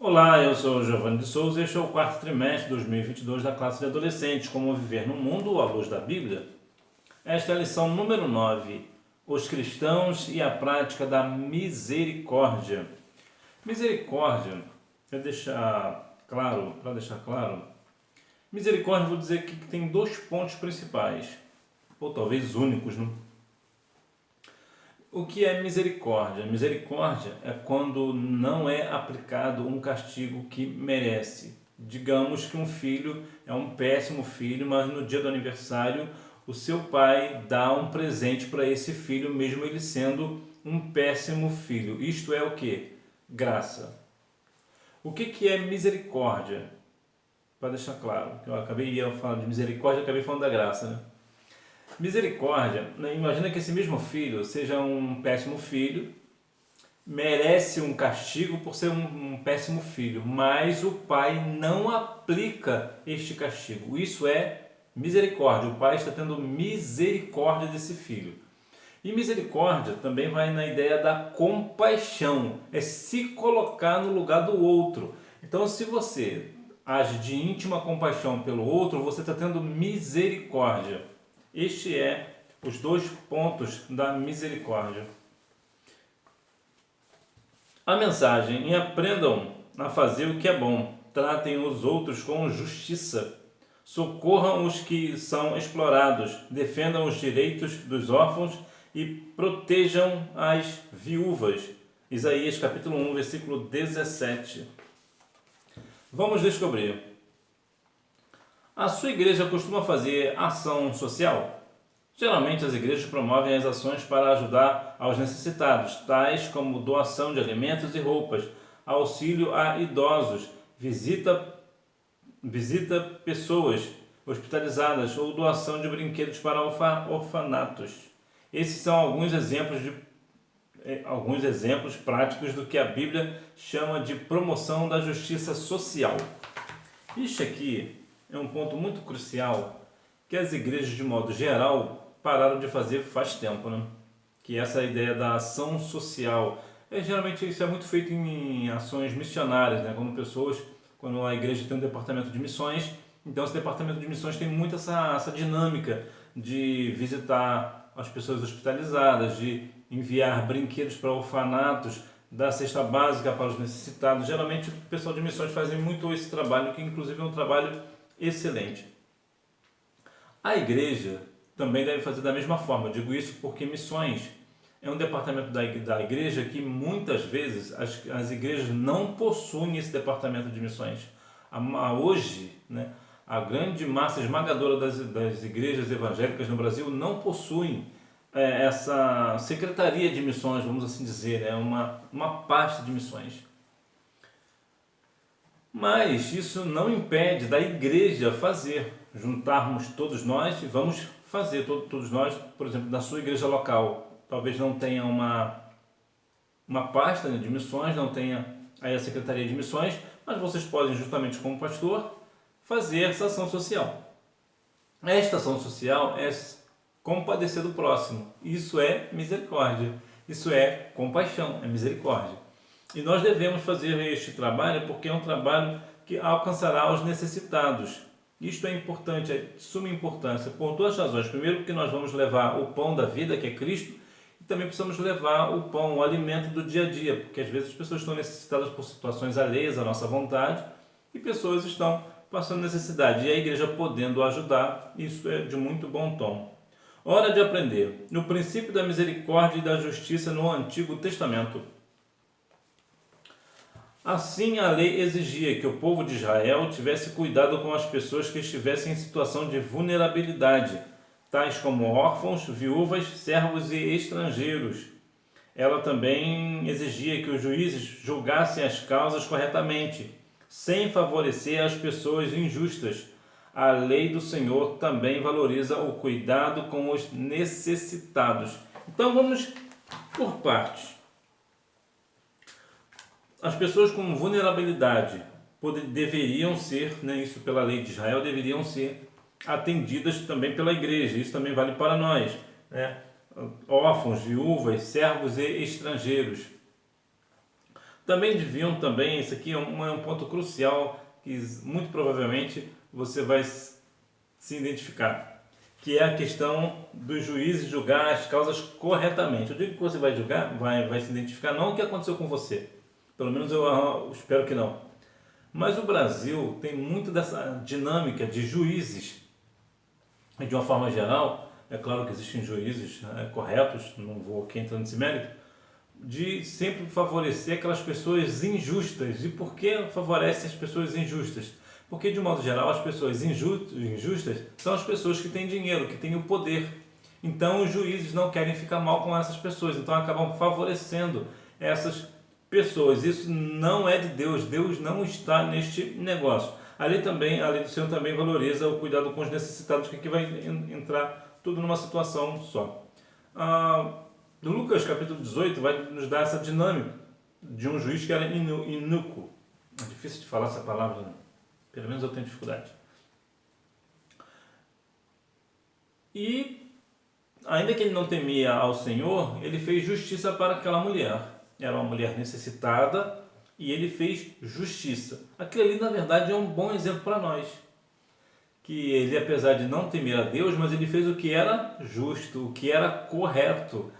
Olá, eu sou o Giovanni de Souza e este é o quarto trimestre de 2022 da classe de adolescentes, Como Viver no Mundo à Luz da Bíblia. Esta é a lição número 9, os cristãos e a prática da misericórdia. Misericórdia, para deixar claro, misericórdia vou dizer que tem dois pontos principais, ou talvez únicos, não? O que é misericórdia? Misericórdia é quando não é aplicado um castigo que merece. Digamos que um filho é um péssimo filho, mas no dia do aniversário o seu pai dá um presente para esse filho, mesmo ele sendo um péssimo filho. Isto é o que? Graça. O que é misericórdia? Para deixar claro, eu acabei falando de misericórdia, acabei falando da graça, né? Misericórdia, né? Imagina que esse mesmo filho seja um péssimo filho, merece um castigo por ser um péssimo filho, mas o pai não aplica este castigo. Isso é misericórdia. O pai está tendo misericórdia desse filho. E misericórdia também vai na ideia da compaixão, é se colocar no lugar do outro. Então, se você age de íntima compaixão pelo outro, você está tendo misericórdia. Este é os dois pontos da misericórdia. A mensagem: aprendam a fazer o que é bom, tratem os outros com justiça, socorram os que são explorados, defendam os direitos dos órfãos e protejam as viúvas. Isaías capítulo 1, versículo 17. Vamos descobrir. A sua igreja costuma fazer ação social? Geralmente as igrejas promovem as ações para ajudar aos necessitados, tais como doação de alimentos e roupas, auxílio a idosos, visita pessoas hospitalizadas ou doação de brinquedos para orfanatos. Esses são alguns exemplos práticos do que a Bíblia chama de promoção da justiça social. Isso aqui é um ponto muito crucial que as igrejas, de modo geral, pararam de fazer faz tempo, né? Que essa ideia da ação social. Geralmente isso é muito feito em ações missionárias, né? Quando a igreja tem um departamento de missões, então esse departamento de missões tem muito essa dinâmica de visitar as pessoas hospitalizadas, de enviar brinquedos para orfanatos, dar cesta básica para os necessitados. Geralmente o pessoal de missões faz muito esse trabalho, que inclusive é um trabalho excelente. A igreja também deve fazer da mesma forma. Eu digo isso porque missões é um departamento da igreja que muitas vezes as igrejas não possuem esse departamento de missões. Hoje, né, a grande massa esmagadora das igrejas evangélicas no Brasil não possuem essa secretaria de missões, vamos assim dizer, uma pasta de missões. Mas isso não impede da igreja fazer, juntarmos todos nós e vamos fazer, todos nós, por exemplo, da sua igreja local. Talvez não tenha uma pasta, né, de missões, não tenha aí a secretaria de missões, mas vocês podem, justamente como pastor, fazer essa ação social. Esta ação social é compadecer do próximo. Isso é misericórdia. Isso é compaixão, é misericórdia. E nós devemos fazer este trabalho porque é um trabalho que alcançará os necessitados. Isto é importante, é de suma importância, por duas razões. Primeiro, porque nós vamos levar o pão da vida, que é Cristo, e também precisamos levar o pão, o alimento do dia a dia, porque às vezes as pessoas estão necessitadas por situações alheias à nossa vontade e pessoas estão passando necessidade. E a igreja podendo ajudar, isso é de muito bom tom. Hora de aprender. No princípio da misericórdia e da justiça no Antigo Testamento. Assim, a lei exigia que o povo de Israel tivesse cuidado com as pessoas que estivessem em situação de vulnerabilidade, tais como órfãos, viúvas, servos e estrangeiros. Ela também exigia que os juízes julgassem as causas corretamente, sem favorecer as pessoas injustas. A lei do Senhor também valoriza o cuidado com os necessitados. Então vamos por partes. As pessoas com vulnerabilidade deveriam ser, né, isso pela lei de Israel, deveriam ser atendidas também pela igreja. Isso também vale para nós, né? Órfãos, viúvas, servos e estrangeiros. também deviam também, isso aqui é um ponto crucial que muito provavelmente você vai se identificar, que é a questão dos juízes julgar as causas corretamente. Eu digo que você vai julgar, vai se identificar, não o que aconteceu com você, pelo menos eu espero que não. Mas o Brasil tem muito dessa dinâmica de juízes, e de uma forma geral, é claro que existem juízes corretos, não vou aqui entrar nesse mérito, de sempre favorecer aquelas pessoas injustas. E por que favorece as pessoas injustas? Porque, de modo geral, as pessoas injustas são as pessoas que têm dinheiro, que têm o poder. Então, os juízes não querem ficar mal com essas pessoas, então acabam favorecendo essas pessoas. Isso não é de Deus. Deus não está neste negócio. A lei do Senhor também valoriza o cuidado com os necessitados, que aqui vai entrar tudo numa situação só. Lucas capítulo 18 vai nos dar essa dinâmica de um juiz que era inúquo. É difícil de falar essa palavra, né? Pelo menos eu tenho dificuldade. E, ainda que ele não temia ao Senhor, ele fez justiça para aquela mulher. Era uma mulher necessitada e ele fez justiça. Aquilo ali, na verdade, é um bom exemplo para nós. Que ele, apesar de não temer a Deus, mas ele fez o que era justo, o que era correto.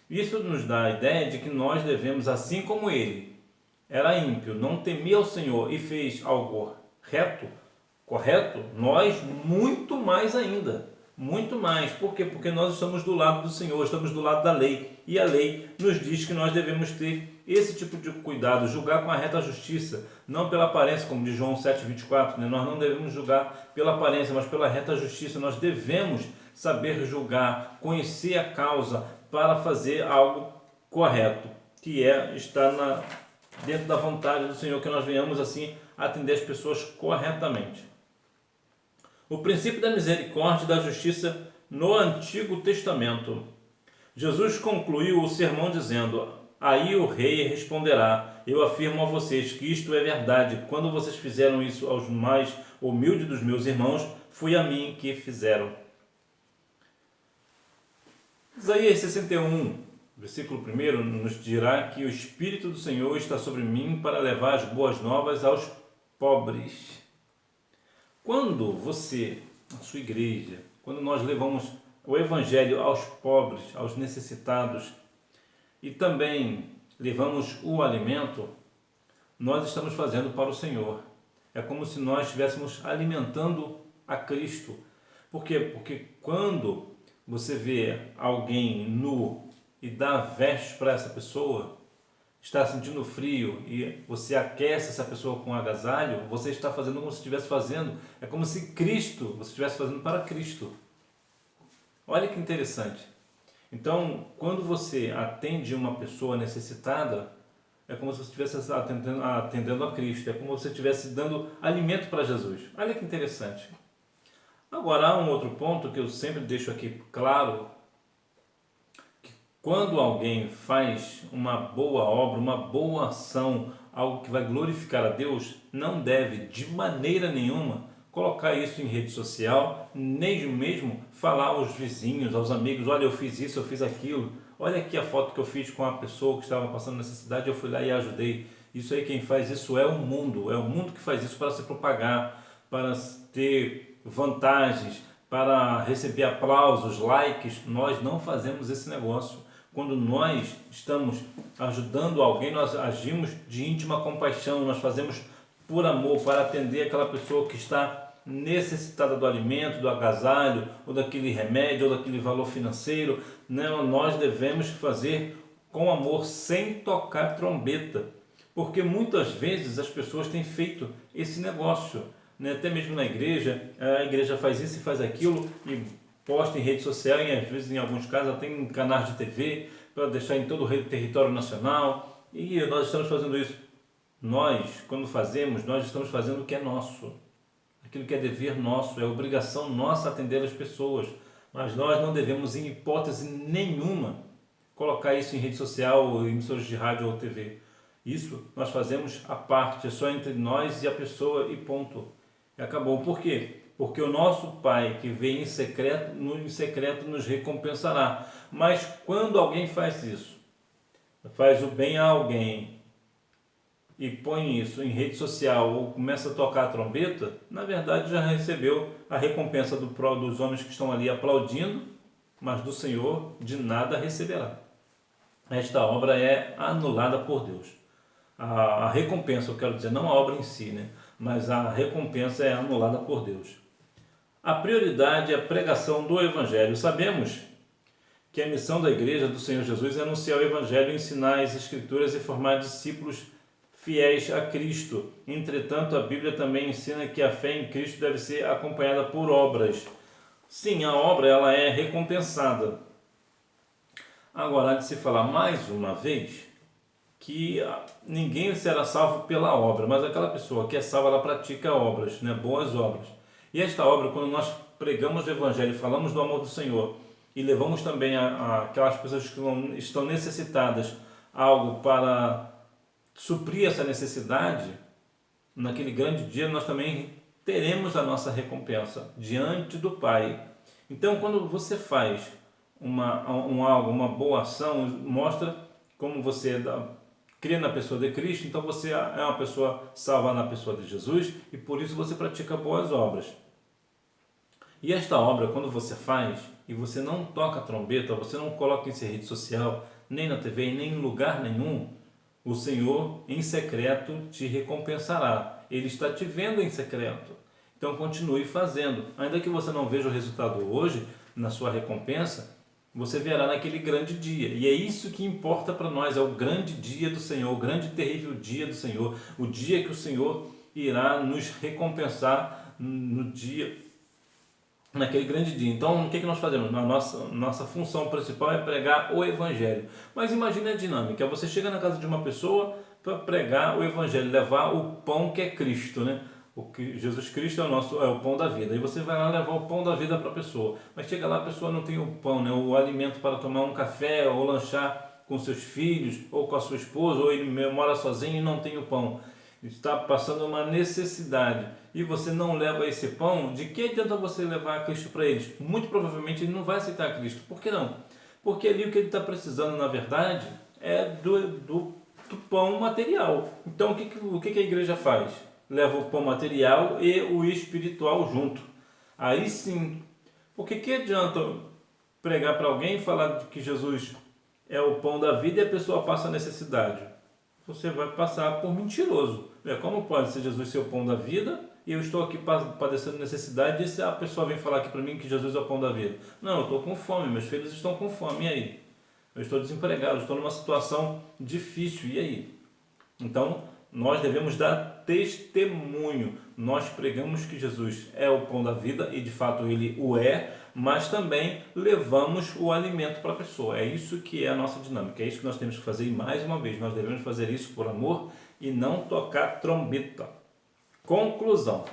Isso nos dá a ideia de que nós devemos, assim como ele era ímpio, não temia ao Senhor e fez algo reto, correto, nós muito mais ainda, muito mais. Por quê? Porque nós estamos do lado do Senhor, estamos do lado da lei, e a lei nos diz que nós devemos ter esse tipo de cuidado, julgar com a reta justiça, não pela aparência, como diz João 7,24, né? Nós não devemos julgar pela aparência, mas pela reta justiça. Nós devemos saber julgar, conhecer a causa para fazer algo correto, que é estar dentro da vontade do Senhor, que nós venhamos assim atender as pessoas corretamente. O princípio da misericórdia e da justiça no Antigo Testamento. Jesus concluiu o sermão dizendo: aí o rei responderá: eu afirmo a vocês que isto é verdade. Quando vocês fizeram isso aos mais humildes dos meus irmãos, foi a mim que fizeram. Isaías 61, versículo 1, nos dirá que o Espírito do Senhor está sobre mim para levar as boas novas aos pobres. Quando você, a sua igreja, quando nós levamos o Evangelho aos pobres, aos necessitados, e também levamos o alimento, nós estamos fazendo para o Senhor. É como se nós estivéssemos alimentando a Cristo. Por quê? Porque quando você vê alguém nu e dá vestes para essa pessoa, está sentindo frio e você aquece essa pessoa com agasalho, você está fazendo como se estivesse fazendo, é como se você estivesse fazendo para Cristo. Olha que interessante. Então, quando você atende uma pessoa necessitada, é como se você estivesse atendendo a Cristo, é como se você estivesse dando alimento para Jesus. Olha que interessante. Agora, há um outro ponto que eu sempre deixo aqui claro, que quando alguém faz uma boa obra, uma boa ação, algo que vai glorificar a Deus, não deve, de maneira nenhuma, colocar isso em rede social, nem mesmo falar aos vizinhos, aos amigos: olha, eu fiz isso, eu fiz aquilo, olha aqui a foto que eu fiz com a pessoa que estava passando necessidade, eu fui lá e ajudei. Isso aí, quem faz isso é o mundo que faz isso para se propagar, para ter vantagens, para receber aplausos, likes. Nós não fazemos esse negócio. Quando nós estamos ajudando alguém, nós agimos de íntima compaixão, nós fazemos por amor, para atender aquela pessoa que está necessitada do alimento, do agasalho, ou daquele remédio, ou daquele valor financeiro. Não, nós devemos fazer com amor, sem tocar trombeta, porque muitas vezes as pessoas têm feito esse negócio, né? Até mesmo na igreja, a igreja faz isso e faz aquilo e posta em rede social, e às vezes, em alguns casos, até em canais de TV, para deixar em todo o território nacional, e nós estamos fazendo isso. Nós, quando fazemos, nós estamos fazendo o que é nosso, aquilo que é dever nosso, é obrigação nossa atender as pessoas, mas nós não devemos, em hipótese nenhuma, colocar isso em rede social, ou em emissoras de rádio ou TV. Isso nós fazemos à parte, é só entre nós e a pessoa e ponto. E acabou. Por quê? Porque o nosso Pai que vem em secreto nos recompensará. Mas quando alguém faz isso, faz o bem a alguém, e põe isso em rede social ou começa a tocar a trombeta, na verdade já recebeu a recompensa dos homens que estão ali aplaudindo, mas do Senhor de nada receberá. Esta obra é anulada por Deus. A recompensa, eu quero dizer, não a obra em si, né? Mas a recompensa é anulada por Deus. A prioridade é a pregação do Evangelho. Sabemos que a missão da Igreja do Senhor Jesus é anunciar o Evangelho, ensinar as Escrituras e formar discípulos fiéis a Cristo. Entretanto, a Bíblia também ensina que a fé em Cristo deve ser acompanhada por obras. Sim, a obra ela é recompensada. Agora, há de se falar mais uma vez que ninguém será salvo pela obra, mas aquela pessoa que é salva, ela pratica obras, né? Boas obras. E esta obra, quando nós pregamos o Evangelho, falamos do amor do Senhor e levamos também aquelas pessoas que estão necessitadas algo para suprir essa necessidade, naquele grande dia nós também teremos a nossa recompensa diante do Pai. Então, quando você faz uma boa ação, mostra como você crê na pessoa de Cristo, então você é uma pessoa salva na pessoa de Jesus e por isso você pratica boas obras. E esta obra, quando você faz e você não toca a trombeta, você não coloca em rede social, nem na TV, nem em lugar nenhum, o Senhor em secreto te recompensará. Ele está te vendo em secreto. Então continue fazendo. Ainda que você não veja o resultado hoje, na sua recompensa, você verá naquele grande dia. E é isso que importa para nós, é o grande dia do Senhor, o grande e terrível dia do Senhor, o dia que o Senhor irá nos recompensar naquele grande dia. Então, o que nós fazemos? A nossa função principal é pregar o Evangelho. Mas imagine a dinâmica, você chega na casa de uma pessoa para pregar o Evangelho, levar o pão que é Cristo, né? Jesus Cristo é o pão da vida. E você vai lá levar o pão da vida para a pessoa. Mas chega lá, a pessoa não tem o pão, né? O alimento para tomar um café ou lanchar com seus filhos ou com a sua esposa, ou ele mora sozinho e não tem o pão. Está passando uma necessidade e você não leva esse pão, de que adianta você levar Cristo para eles? Muito provavelmente ele não vai aceitar Cristo. Por que não? Porque ali o que ele está precisando, na verdade, é do pão material. Então o que a igreja faz? Leva o pão material e o espiritual junto. Aí sim, porque que adianta pregar para alguém e falar que Jesus é o pão da vida e a pessoa passa necessidade? Você vai passar por mentiroso. Como pode ser Jesus ser o pão da vida e eu estou aqui padecendo necessidade e se a pessoa vem falar aqui para mim que Jesus é o pão da vida? Não, eu estou com fome, meus filhos estão com fome, e aí? Eu estou desempregado, estou numa situação difícil, e aí? Então, nós devemos dar testemunho. Nós pregamos que Jesus é o pão da vida e de fato ele o é, mas também levamos o alimento para a pessoa. É isso que é a nossa dinâmica, é isso que nós temos que fazer e mais uma vez, nós devemos fazer isso por amor e não tocar trombeta. Conclusão.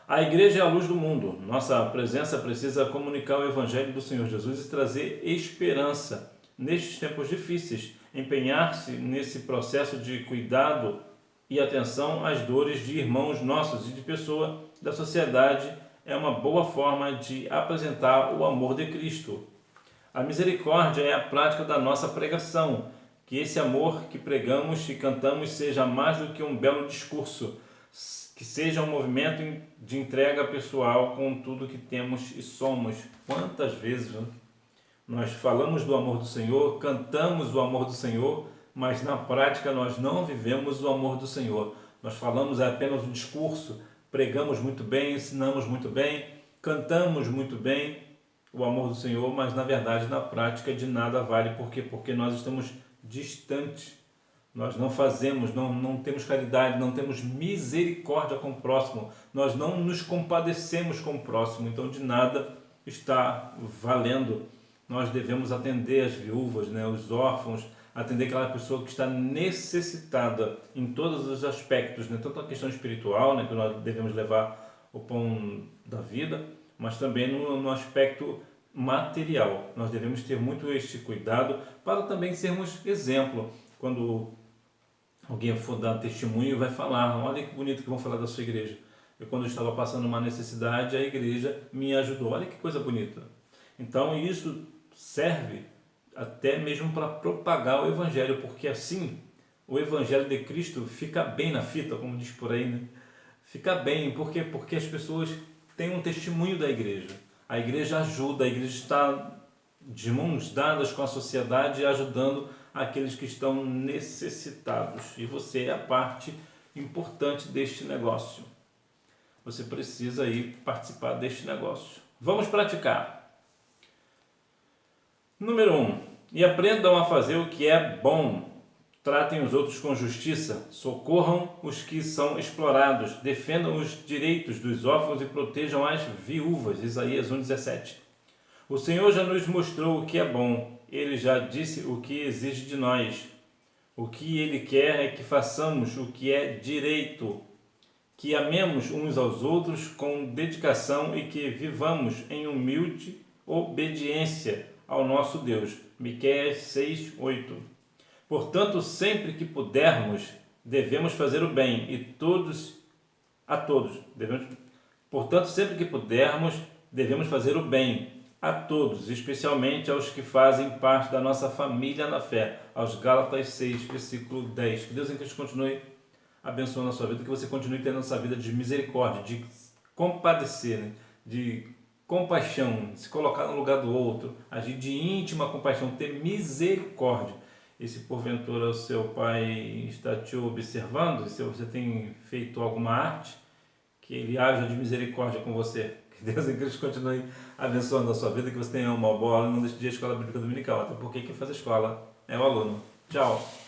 A igreja é a luz do mundo. Nossa presença precisa comunicar o evangelho do Senhor Jesus e trazer esperança nestes tempos difíceis. Empenhar-se nesse processo de cuidado e atenção às dores de irmãos nossos e de pessoa da sociedade é uma boa forma de apresentar o amor de Cristo. A misericórdia é a prática da nossa pregação. Que esse amor que pregamos e cantamos seja mais do que um belo discurso, que seja um movimento de entrega pessoal com tudo que temos e somos. Quantas vezes, né? Nós falamos do amor do Senhor, cantamos o amor do Senhor, mas na prática nós não vivemos o amor do Senhor. Nós falamos apenas um discurso, pregamos muito bem, ensinamos muito bem, cantamos muito bem o amor do Senhor, mas na verdade, na prática, de nada vale. Por quê? Porque nós estamos distantes. Nós não fazemos, não temos caridade, não temos misericórdia com o próximo, nós não nos compadecemos com o próximo, então de nada está valendo. Nós devemos atender as viúvas, né, os órfãos, atender aquela pessoa que está necessitada em todos os aspectos, né, tanto a questão espiritual, né, que nós devemos levar o pão da vida, mas também no aspecto material. Nós devemos ter muito este cuidado para também sermos exemplo. Quando alguém for dar testemunho, vai falar: olha que bonito que vão falar da sua igreja. Eu, quando eu estava passando uma necessidade, a igreja me ajudou. Olha que coisa bonita. Então isso serve até mesmo para propagar o evangelho, porque assim o Evangelho de Cristo fica bem na fita, como diz por aí, né? Fica bem, por quê? Porque as pessoas têm um testemunho da igreja. A igreja ajuda, a igreja está de mãos dadas com a sociedade, ajudando aqueles que estão necessitados. E você é a parte importante deste negócio. Você precisa aí participar deste negócio. Vamos praticar. Número 1. E aprendam a fazer o que é bom. Tratem os outros com justiça. Socorram os que são explorados. Defendam os direitos dos órfãos e protejam as viúvas. Isaías 1,17. O Senhor já nos mostrou o que é bom. Ele já disse o que exige de nós. O que Ele quer é que façamos o que é direito, que amemos uns aos outros com dedicação e que vivamos em humilde obediência ao nosso Deus. Miqueias 6:8. Portanto, sempre que pudermos, devemos fazer o bem Portanto, sempre que pudermos, devemos fazer o bem a todos, especialmente aos que fazem parte da nossa família na fé. Aos Gálatas 6, versículo 10. Que Deus em Cristo continue abençoando a sua vida, que você continue tendo essa vida de misericórdia, de compadecer, né? De compaixão, se colocar no lugar do outro, agir de íntima compaixão, ter misericórdia. E se porventura o seu pai está te observando, se você tem feito alguma arte, que ele haja de misericórdia com você. Que Deus em Cristo continue abençoando a sua vida, que você tenha uma boa aula e não deixe de ir à escola bíblica dominical, até porque quem faz a escola é o aluno. Tchau!